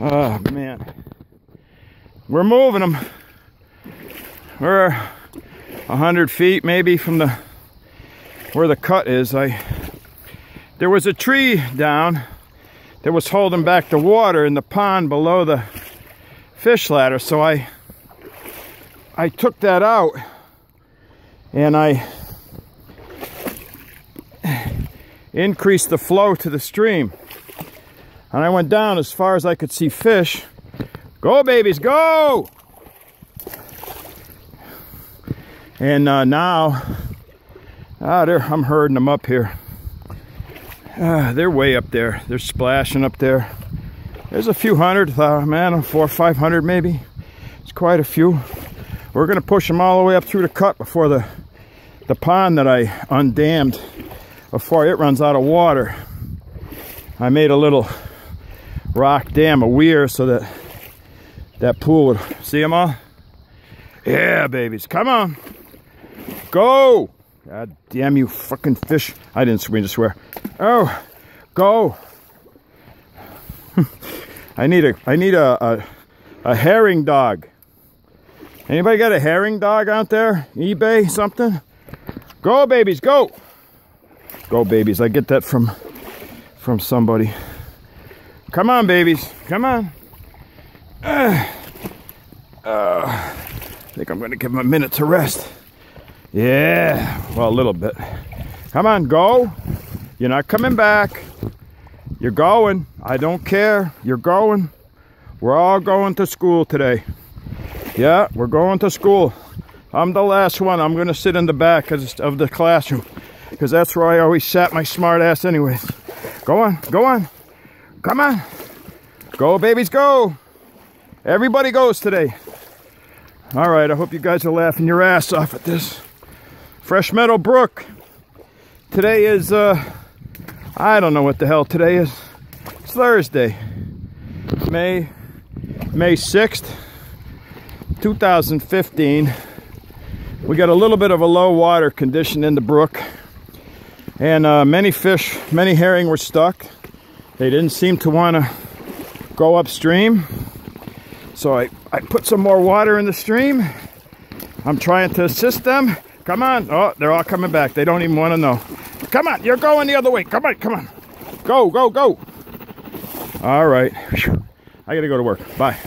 Oh man, we're moving them. We're 100 feet maybe from where the cut is. There was a tree down that was holding back the water in the pond below the fish ladder, so I took that out and I increased the flow to the stream, and I went down as far as I could see fish. Go babies, go! And now I'm herding them up here. They're way up there. They're splashing up there. There's a few hundred, man, 400 or 500 maybe. It's quite a few. We're gonna push them all the way up through the cut before the pond that I undammed, before it runs out of water. I made a little rock dam, a weir, so that pool would see them all. Yeah, babies, come on, go! God damn you, fucking fish! I didn't mean to swear. Oh, go! I need a herring dog. Anybody got a herring dog out there? eBay something? Go babies, go! Go babies! I get that from somebody. Come on babies, come on. I think I'm gonna give them a minute to rest. Yeah, well, a little bit. Come on, go. You're not coming back. You're going. I don't care. You're going. We're all going to school today. Yeah, we're going to school. I'm the last one. I'm gonna sit in the back of the classroom, because that's where I always sat my smart ass anyways. Go on, go on. Come on. Go babies, go. Everybody goes today. All right, I hope you guys are laughing your ass off at this. Fresh Meadow Brook. Today is, I don't know what the hell today is. It's Thursday, May 6th, 2015. We got a little bit of a low water condition in the brook, and many fish, many herring were stuck. They didn't seem to want to go upstream, so I put some more water in the stream. I'm trying to assist them. Come on. Oh, they're all coming back. They don't even want to know. Come on, you're going the other way. Come on, come on. Go, go, go. All right. I gotta go to work. Bye.